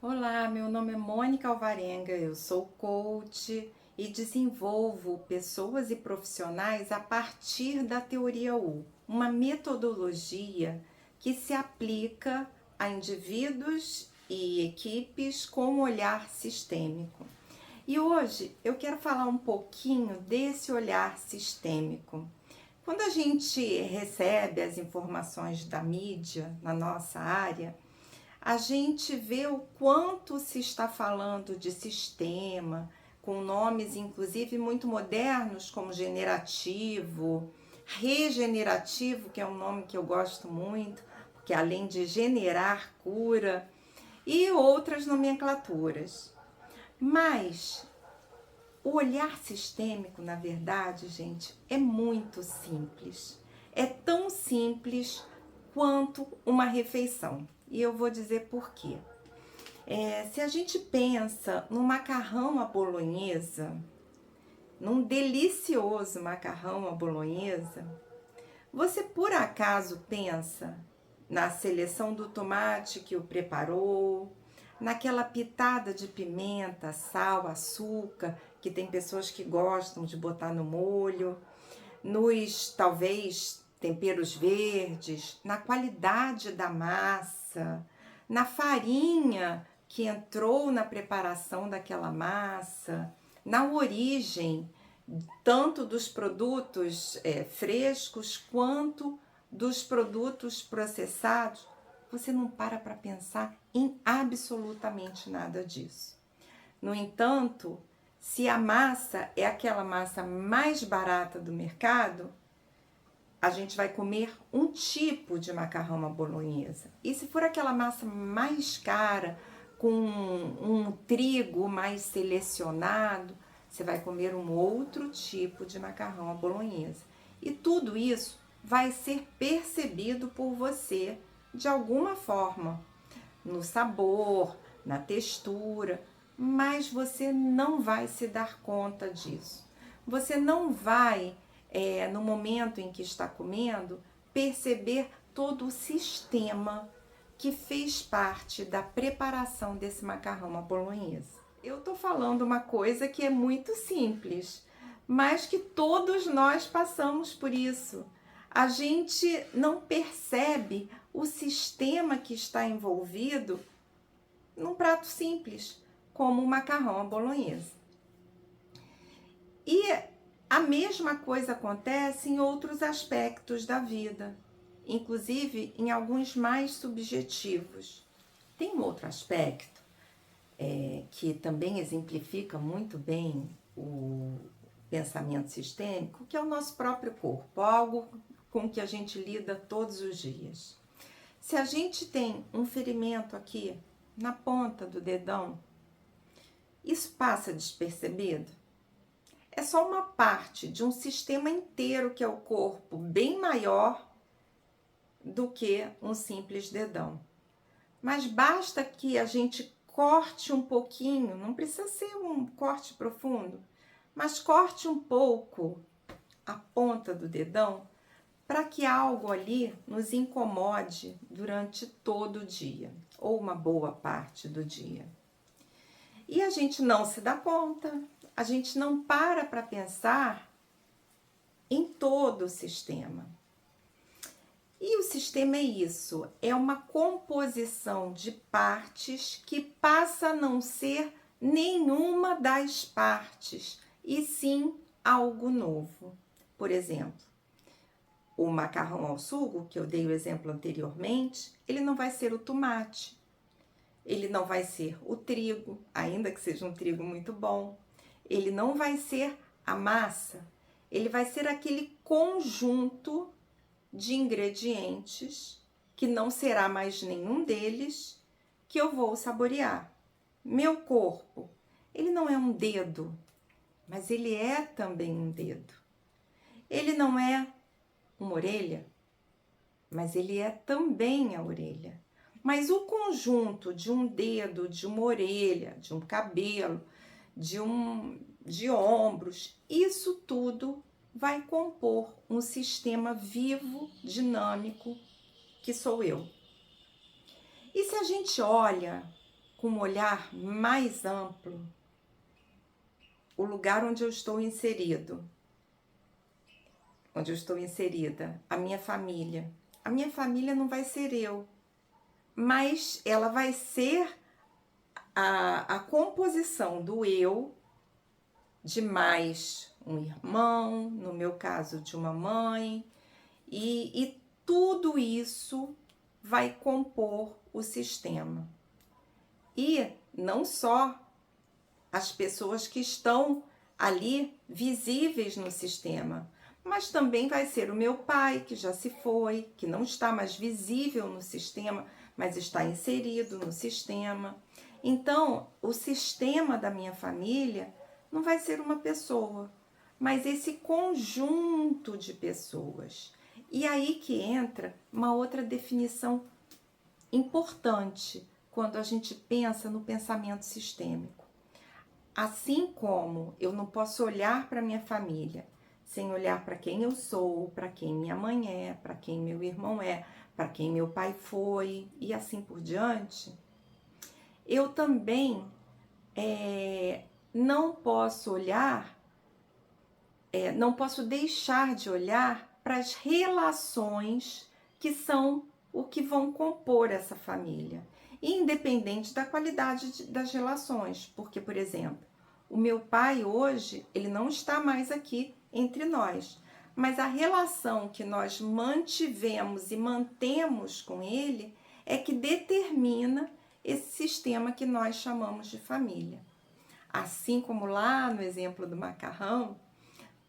Olá, meu nome é Mônica Alvarenga, eu sou coach e desenvolvo pessoas e profissionais a partir da teoria U, uma metodologia que se aplica a indivíduos e equipes com um olhar sistêmico. E hoje eu quero falar um pouquinho desse olhar sistêmico. Quando a gente recebe as informações da mídia na nossa área, a gente vê o quanto se está falando de sistema, com nomes inclusive muito modernos, como generativo, regenerativo, que é um nome que eu gosto muito, porque além de generar, cura, e outras nomenclaturas. Mas o olhar sistêmico, na verdade, gente, é muito simples. É tão simples quanto uma refeição. E eu vou dizer por quê. Se a gente pensa no macarrão à bolonhesa, num delicioso macarrão à bolonhesa, você por acaso pensa na seleção do tomate que o preparou, naquela pitada de pimenta, sal, açúcar, que tem pessoas que gostam de botar no molho, nos talvez temperos verdes, na qualidade da massa, na farinha que entrou na preparação daquela massa, na origem tanto dos produtos frescos quanto dos produtos processados, você não para pensar em absolutamente nada disso. No entanto, se a massa é aquela massa mais barata do mercado, a gente vai comer um tipo de macarrão à bolonhesa. E se for aquela massa mais cara, com um trigo mais selecionado, você vai comer um outro tipo de macarrão à bolonhesa. E tudo isso vai ser percebido por você de alguma forma, no sabor, na textura, mas você não vai se dar conta disso. Você não vai, no momento em que está comendo, perceber todo o sistema que fez parte da preparação desse macarrão à bolonhesa. Eu estou falando uma coisa que é muito simples, mas que todos nós passamos por isso. A gente não percebe o sistema que está envolvido num prato simples, como o macarrão à bolonhesa. E a mesma coisa acontece em outros aspectos da vida, inclusive em alguns mais subjetivos. Tem um outro aspecto que também exemplifica muito bem o pensamento sistêmico, que é o nosso próprio corpo, algo com que a gente lida todos os dias. Se a gente tem um ferimento aqui na ponta do dedão, isso passa despercebido? É só uma parte de um sistema inteiro que é o corpo, bem maior do que um simples dedão. Mas basta que a gente corte um pouquinho, não precisa ser um corte profundo, mas corte um pouco a ponta do dedão para que algo ali nos incomode durante todo o dia, ou uma boa parte do dia. E a gente não se dá conta, a gente não para pensar em todo o sistema. E o sistema é isso, é uma composição de partes que passa a não ser nenhuma das partes, e sim algo novo. Por exemplo, o macarrão ao sugo, que eu dei o exemplo anteriormente, ele não vai ser o tomate, ele não vai ser o trigo, ainda que seja um trigo muito bom, ele não vai ser a massa, ele vai ser aquele conjunto de ingredientes que não será mais nenhum deles que eu vou saborear. Meu corpo, ele não é um dedo, mas ele é também um dedo. Ele não é uma orelha, mas ele é também a orelha. Mas o conjunto de um dedo, de uma orelha, de um cabelo, de ombros, isso tudo vai compor um sistema vivo, dinâmico, que sou eu. E se a gente olha com um olhar mais amplo o lugar onde eu estou inserido, onde eu estou inserida, a minha família. A minha família não vai ser eu, mas ela vai ser a composição do eu, de mais um irmão, no meu caso de uma mãe, e tudo isso vai compor o sistema. E não só as pessoas que estão ali visíveis no sistema, mas também vai ser o meu pai, que já se foi, que não está mais visível no sistema, mas está inserido no sistema. Então, o sistema da minha família não vai ser uma pessoa, mas esse conjunto de pessoas. E aí que entra uma outra definição importante quando a gente pensa no pensamento sistêmico. Assim como eu não posso olhar para minha família sem olhar para quem eu sou, para quem minha mãe é, para quem meu irmão é, para quem meu pai foi e assim por diante, eu também não posso olhar, não posso deixar de olhar para as relações que são o que vão compor essa família, independente da qualidade das relações, porque, por exemplo, o meu pai hoje, ele não está mais aqui entre nós, mas a relação que nós mantivemos e mantemos com ele é que determina esse sistema que nós chamamos de família. Assim como lá no exemplo do macarrão,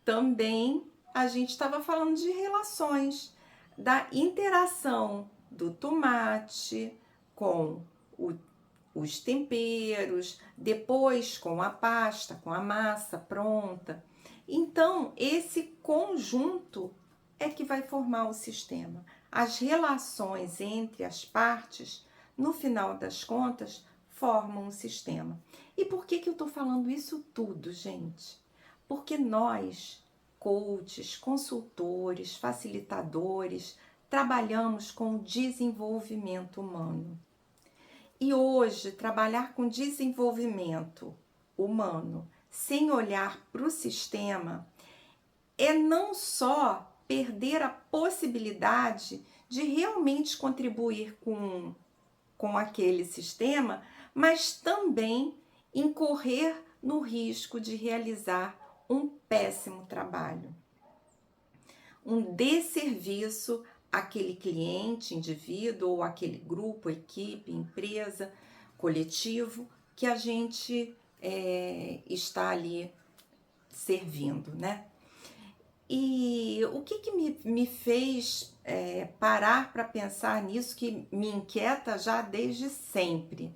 também a gente estava falando de relações, da interação do tomate com os temperos, depois com a pasta, com a massa pronta. Então, esse conjunto é que vai formar o sistema. As relações entre as partes, no final das contas, formam um sistema. E por que eu estou falando isso tudo, gente? Porque nós, coaches, consultores, facilitadores, trabalhamos com o desenvolvimento humano. E hoje, trabalhar com desenvolvimento humano sem olhar para o sistema é não só perder a possibilidade de realmente contribuir com aquele sistema, mas também incorrer no risco de realizar um péssimo trabalho, um desserviço àquele cliente, indivíduo, ou aquele grupo, equipe, empresa, coletivo que a gente está ali servindo, né? E o que me fez parar para pensar nisso, que me inquieta já desde sempre?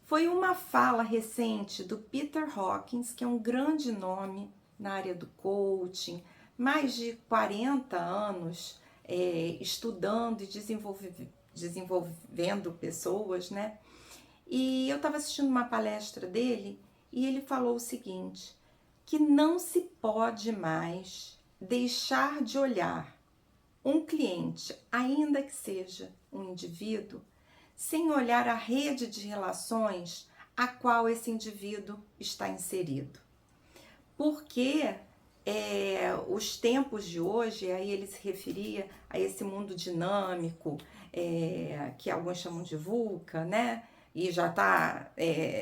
Foi uma fala recente do Peter Hawkins, que é um grande nome na área do coaching, mais de 40 anos estudando e desenvolvendo pessoas, né? E eu estava assistindo uma palestra dele e ele falou o seguinte, que não se pode mais deixar de olhar um cliente, ainda que seja um indivíduo, sem olhar a rede de relações a qual esse indivíduo está inserido. Porque os tempos de hoje, aí ele se referia a esse mundo dinâmico, que alguns chamam de VUCA, né? E já está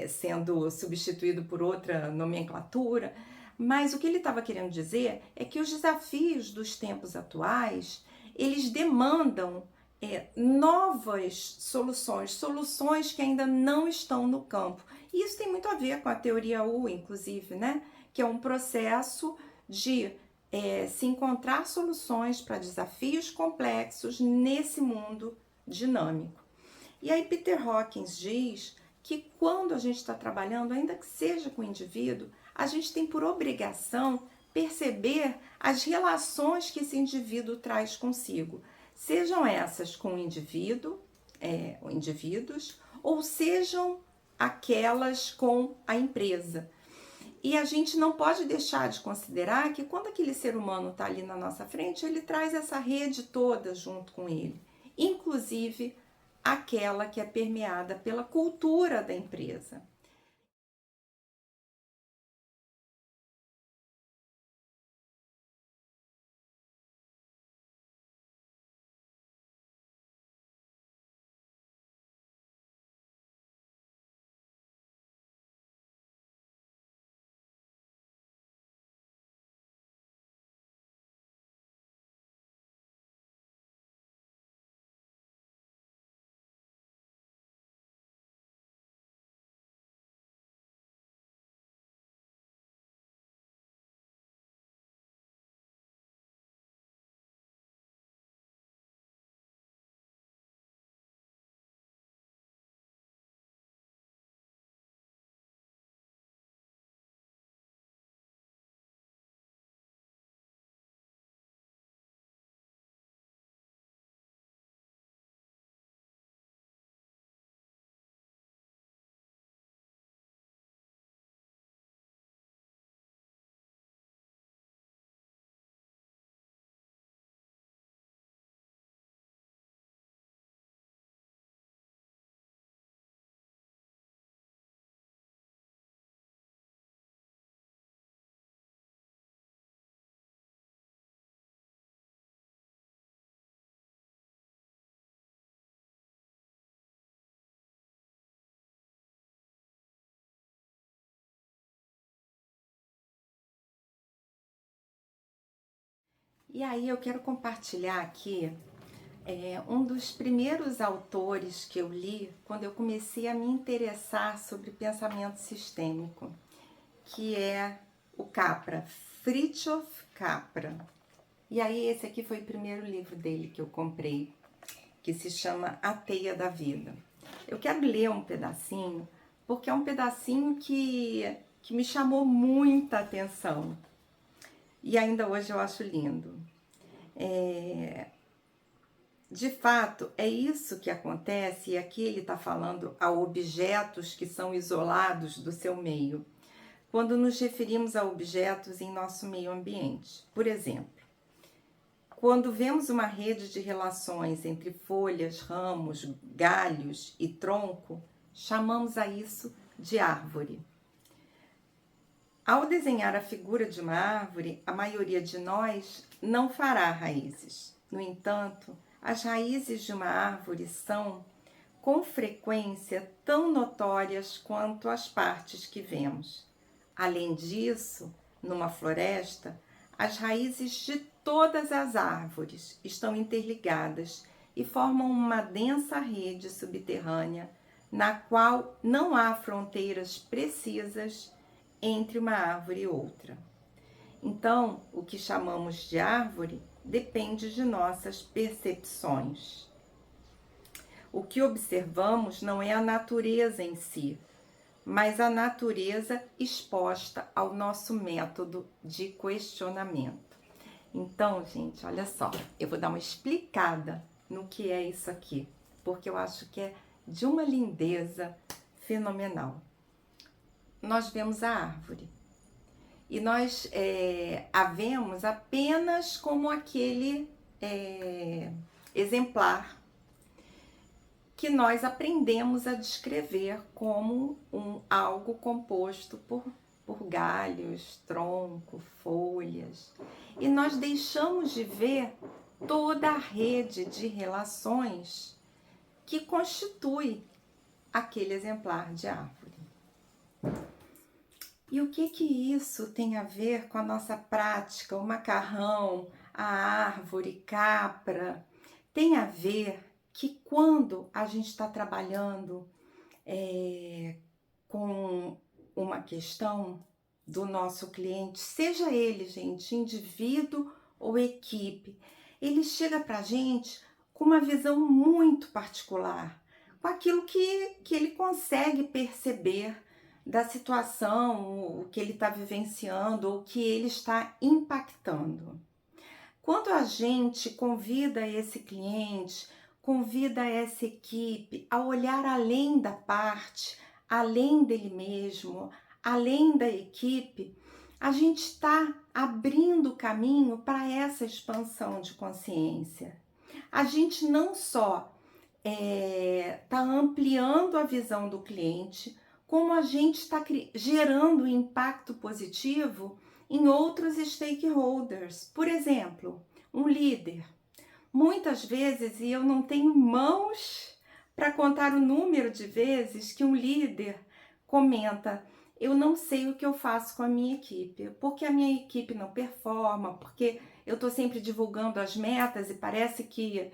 sendo substituído por outra nomenclatura. Mas o que ele estava querendo dizer é que os desafios dos tempos atuais, eles demandam novas soluções que ainda não estão no campo. E isso tem muito a ver com a teoria U, inclusive, né? Que é um processo de se encontrar soluções para desafios complexos nesse mundo dinâmico. E aí Peter Hawkins diz que quando a gente está trabalhando, ainda que seja com o indivíduo, a gente tem por obrigação perceber as relações que esse indivíduo traz consigo. Sejam essas com o indivíduo, indivíduos, ou sejam aquelas com a empresa. E a gente não pode deixar de considerar que quando aquele ser humano está ali na nossa frente, ele traz essa rede toda junto com ele, inclusive aquela que é permeada pela cultura da empresa. E aí eu quero compartilhar aqui um dos primeiros autores que eu li quando eu comecei a me interessar sobre pensamento sistêmico, que é o Capra, Fritjof Capra. E aí esse aqui foi o primeiro livro dele que eu comprei, que se chama A Teia da Vida. Eu quero ler um pedacinho, porque é um pedacinho que me chamou muita atenção. E ainda hoje eu acho lindo. De fato, é isso que acontece, e aqui ele está falando a objetos que são isolados do seu meio, quando nos referimos a objetos em nosso meio ambiente. Por exemplo, quando vemos uma rede de relações entre folhas, ramos, galhos e tronco, chamamos a isso de árvore. Ao desenhar a figura de uma árvore, a maioria de nós não fará raízes. No entanto, as raízes de uma árvore são, com frequência, tão notórias quanto as partes que vemos. Além disso, numa floresta, as raízes de todas as árvores estão interligadas e formam uma densa rede subterrânea, na qual não há fronteiras precisas entre uma árvore e outra. Então, o que chamamos de árvore depende de nossas percepções. O que observamos não é a natureza em si, mas a natureza exposta ao nosso método de questionamento. Então, gente, olha só, eu vou dar uma explicada no que é isso aqui, porque eu acho que é de uma lindeza fenomenal. Nós vemos a árvore e nós a vemos apenas como aquele exemplar que nós aprendemos a descrever como algo composto por galhos, tronco, folhas. E nós deixamos de ver toda a rede de relações que constitui aquele exemplar de árvore. E o que isso tem a ver com a nossa prática, o macarrão, a árvore, capra? Tem a ver que quando a gente está trabalhando com uma questão do nosso cliente, seja ele, gente, indivíduo ou equipe, ele chega para a gente com uma visão muito particular, com aquilo que ele consegue perceber da situação, o que ele está vivenciando, ou o que ele está impactando. Quando a gente convida esse cliente, convida essa equipe a olhar além da parte, além dele mesmo, além da equipe, a gente está abrindo o caminho para essa expansão de consciência. A gente não só está ampliando a visão do cliente, como a gente está gerando impacto positivo em outros stakeholders. Por exemplo, um líder. Muitas vezes, e eu não tenho mãos para contar o número de vezes que um líder comenta: eu não sei o que eu faço com a minha equipe, porque a minha equipe não performa, porque eu estou sempre divulgando as metas e parece que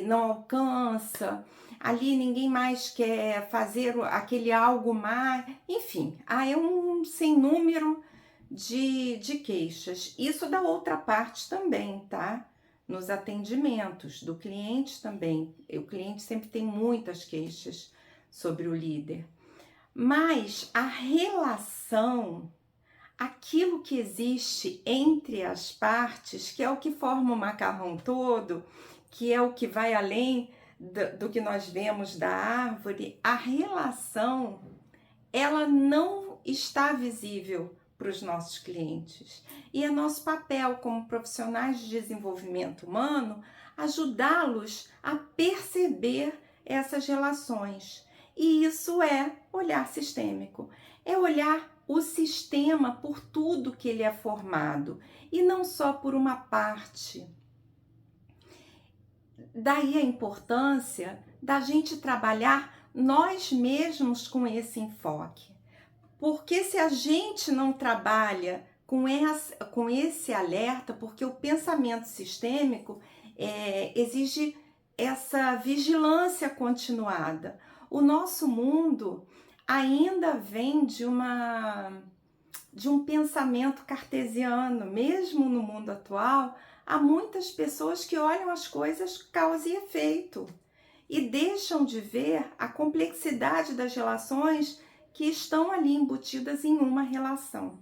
não alcança, ali ninguém mais quer fazer aquele algo mais, enfim, é um sem número de queixas. Isso da outra parte também, tá? Nos atendimentos do cliente também. O cliente sempre tem muitas queixas sobre o líder. Mas a relação, aquilo que existe entre as partes, que é o que forma o macarrão todo, que é o que vai além do que nós vemos da árvore, a relação, ela não está visível para os nossos clientes. E é nosso papel como profissionais de desenvolvimento humano ajudá-los a perceber essas relações. E isso é olhar sistêmico, é olhar o sistema por tudo que ele é formado e não só por uma parte. Daí a importância da gente trabalhar nós mesmos com esse enfoque. Porque se a gente não trabalha com esse alerta, porque o pensamento sistêmico exige essa vigilância continuada. O nosso mundo ainda vem de um pensamento cartesiano, mesmo no mundo atual, há muitas pessoas que olham as coisas causa e efeito e deixam de ver a complexidade das relações que estão ali embutidas em uma relação.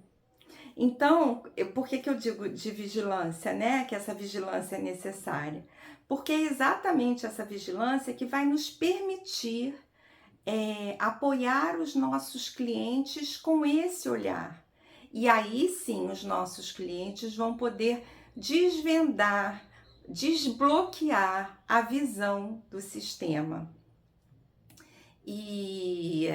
Então, por que eu digo de vigilância, né? Que essa vigilância é necessária? Porque é exatamente essa vigilância que vai nos permitir apoiar os nossos clientes com esse olhar. E aí sim os nossos clientes vão poder desvendar, desbloquear a visão do sistema. E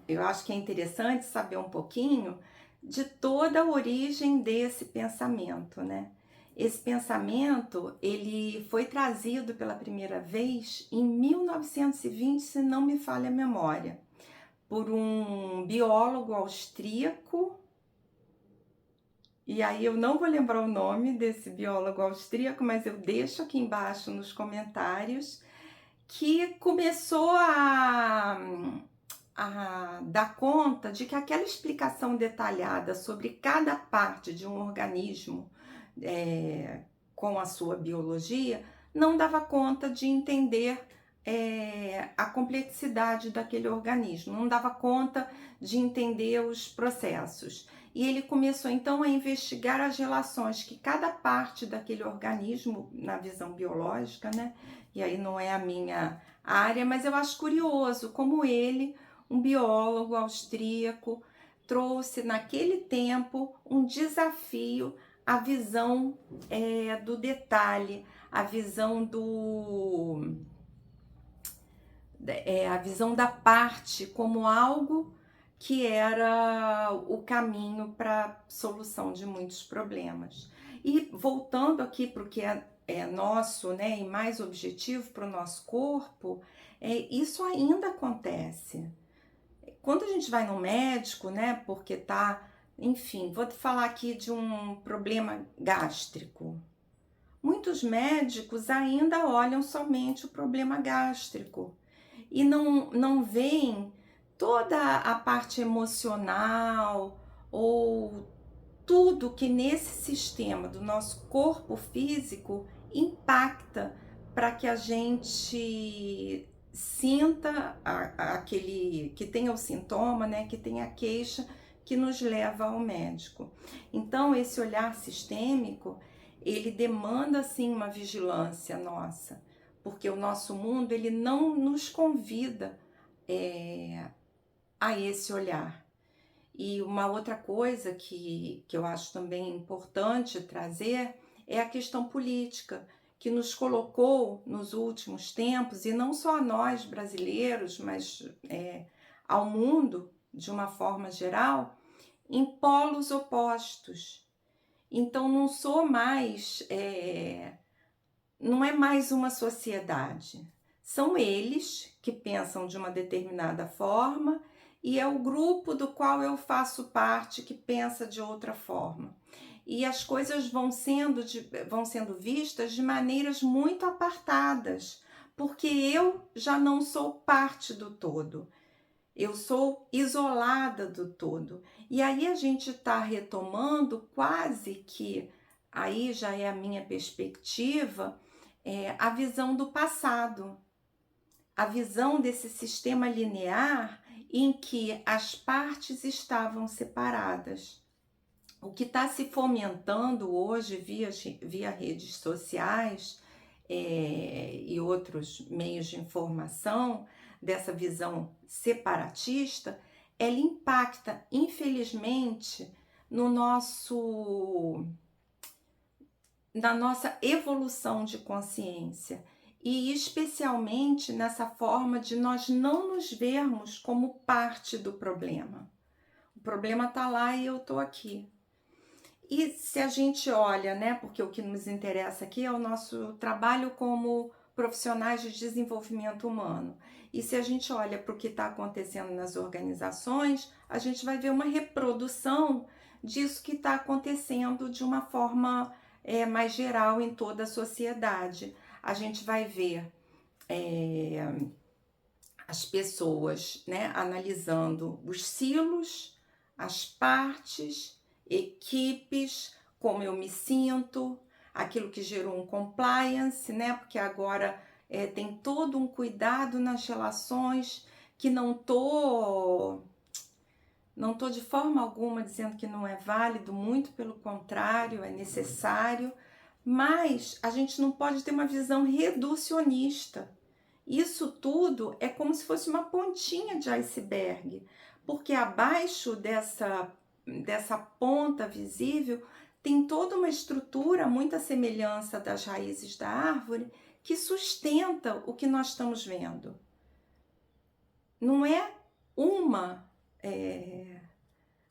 eu acho que é interessante saber um pouquinho de toda a origem desse pensamento, né? Esse pensamento, ele foi trazido pela primeira vez em 1920, se não me falha a memória, por um biólogo austríaco, e aí eu não vou lembrar o nome desse biólogo austríaco, mas eu deixo aqui embaixo nos comentários, que começou a dar conta de que aquela explicação detalhada sobre cada parte de um organismo com a sua biologia não dava conta de entender a complexidade daquele organismo, não dava conta de entender os processos. E ele começou então a investigar as relações que cada parte daquele organismo, na visão biológica, né? E aí não é a minha área, mas eu acho curioso como ele, um biólogo austríaco, trouxe naquele tempo um desafio à visão do detalhe, a visão a visão da parte como algo que era o caminho para a solução de muitos problemas. E voltando aqui para o que é nosso, né, e mais objetivo para o nosso corpo, isso ainda acontece. Quando a gente vai no médico, né, porque tá, enfim, vou te falar aqui de um problema gástrico. Muitos médicos ainda olham somente o problema gástrico e não veem toda a parte emocional ou tudo que nesse sistema do nosso corpo físico impacta para que a gente sinta aquele que tenha o sintoma, né, que tenha a queixa que nos leva ao médico. Então esse olhar sistêmico, ele demanda sim uma vigilância nossa, porque o nosso mundo ele não nos convida a esse olhar. E uma outra coisa que eu acho também importante trazer é a questão política, que nos colocou nos últimos tempos, e não só a nós brasileiros, mas ao mundo de uma forma geral, em polos opostos. Então não é mais uma sociedade. São eles que pensam de uma determinada forma e é o grupo do qual eu faço parte que pensa de outra forma. E as coisas vão sendo vistas de maneiras muito apartadas, porque eu já não sou parte do todo. Eu sou isolada do todo. E aí a gente está retomando quase que, aí já é a minha perspectiva, a visão do passado, a visão desse sistema linear em que as partes estavam separadas. O que está se fomentando hoje via redes sociais e outros meios de informação dessa visão separatista, ela impacta, infelizmente, na nossa evolução de consciência e especialmente nessa forma de nós não nos vermos como parte do problema. O problema está lá e eu estou aqui. E se a gente olha, né, porque o que nos interessa aqui é o nosso trabalho como profissionais de desenvolvimento humano. E se a gente olha para o que está acontecendo nas organizações, a gente vai ver uma reprodução disso que está acontecendo de uma forma mais geral em toda a sociedade. A gente vai ver as pessoas, né, analisando os silos, as partes, equipes, como eu me sinto, aquilo que gerou um compliance, né? Porque agora tem todo um cuidado nas relações que não tô de forma alguma dizendo que não é válido, muito pelo contrário, é necessário, mas a gente não pode ter uma visão reducionista. Isso tudo é como se fosse uma pontinha de iceberg, porque abaixo dessa ponta visível tem toda uma estrutura, muita semelhança das raízes da árvore, que sustenta o que nós estamos vendo. Não é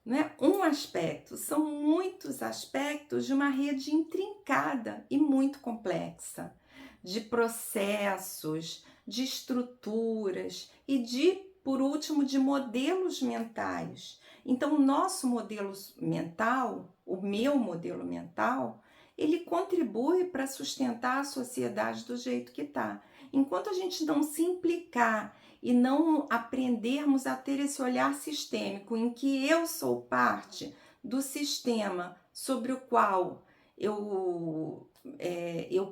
não é um aspecto, são muitos aspectos de uma rede intrincada e muito complexa, de processos, de estruturas e por último, de modelos mentais. Então, o nosso modelo mental, o meu modelo mental, ele contribui para sustentar a sociedade do jeito que está. Enquanto a gente não se implicar e não aprendermos a ter esse olhar sistêmico em que eu sou parte do sistema sobre o qual eu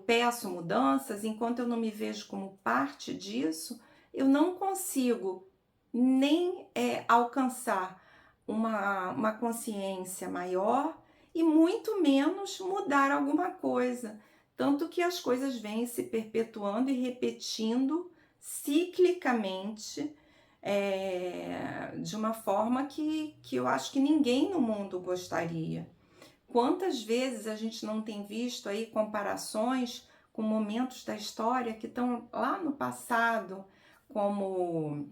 peço mudanças, enquanto eu não me vejo como parte disso, eu não consigo nem alcançar uma consciência maior e muito menos mudar alguma coisa. Tanto que as coisas vêm se perpetuando e repetindo ciclicamente de uma forma que eu acho que ninguém no mundo gostaria. Quantas vezes a gente não tem visto aí comparações com momentos da história que estão lá no passado, como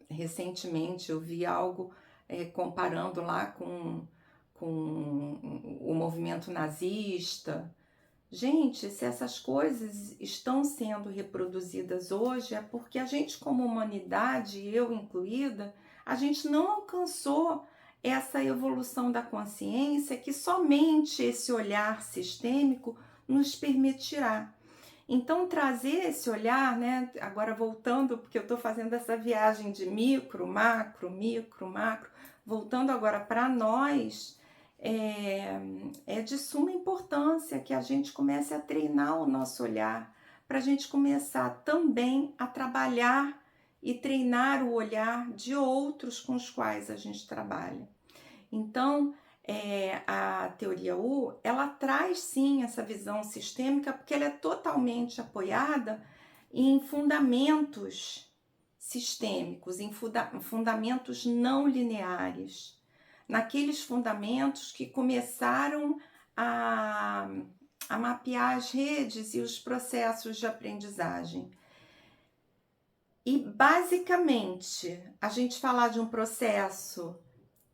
recentemente eu vi algo comparando lá com o movimento nazista. Gente, se essas coisas estão sendo reproduzidas hoje, é porque a gente, como humanidade, eu incluída, a gente não alcançou essa evolução da consciência que somente esse olhar sistêmico nos permitirá. Então, trazer esse olhar, né? Agora voltando, porque eu estou fazendo essa viagem de micro, macro, voltando agora para nós, é de suma importância que a gente comece a treinar o nosso olhar, para a gente começar também a trabalhar e treinar o olhar de outros com os quais a gente trabalha. Então, a teoria U, ela traz sim essa visão sistêmica, porque ela é totalmente apoiada em fundamentos sistêmicos, em fundamentos não lineares, naqueles fundamentos que começaram a a mapear as redes e os processos de aprendizagem. E basicamente, a gente falar de um processo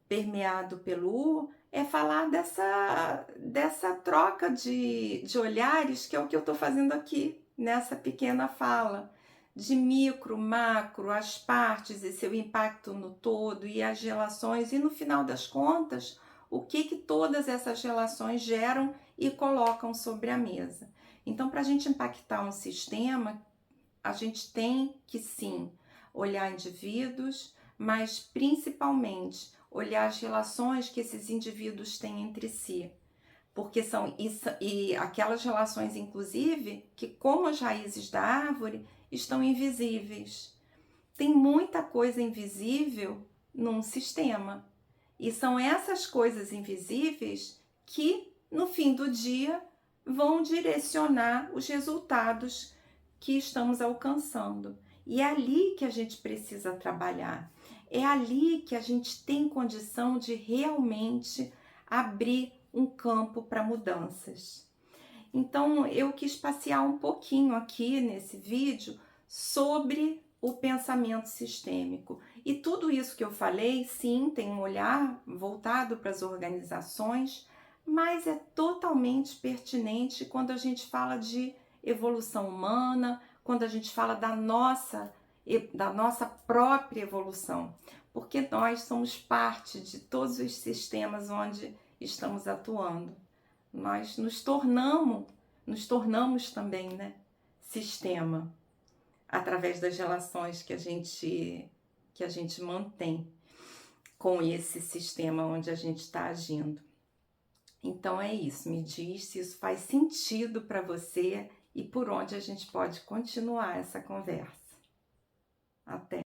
permeado pelo U é falar dessa troca de olhares, que é o que eu estou fazendo aqui nessa pequena fala, de micro, macro, as partes e seu impacto no todo e as relações, e no final das contas, o que todas essas relações geram e colocam sobre a mesa. Então, para a gente impactar um sistema, a gente tem que sim olhar indivíduos, mas principalmente olhar as relações que esses indivíduos têm entre si. Porque são e aquelas relações, inclusive, que, como as raízes da árvore, estão invisíveis. Tem muita coisa invisível num sistema. E são essas coisas invisíveis que, no fim do dia, vão direcionar os resultados que estamos alcançando. E é ali que a gente precisa trabalhar. É ali que a gente tem condição de realmente abrir um campo para mudanças. Então, eu quis passear um pouquinho aqui nesse vídeo sobre o pensamento sistêmico. E tudo isso que eu falei, sim, tem um olhar voltado para as organizações, mas é totalmente pertinente quando a gente fala de evolução humana, quando a gente fala da nossa própria evolução, porque nós somos parte de todos os sistemas onde estamos atuando. Nós nos tornamos também, né, sistema, através das relações que a gente mantém com esse sistema onde a gente está agindo. Então é isso, me diz se isso faz sentido para você e por onde a gente pode continuar essa conversa. Até!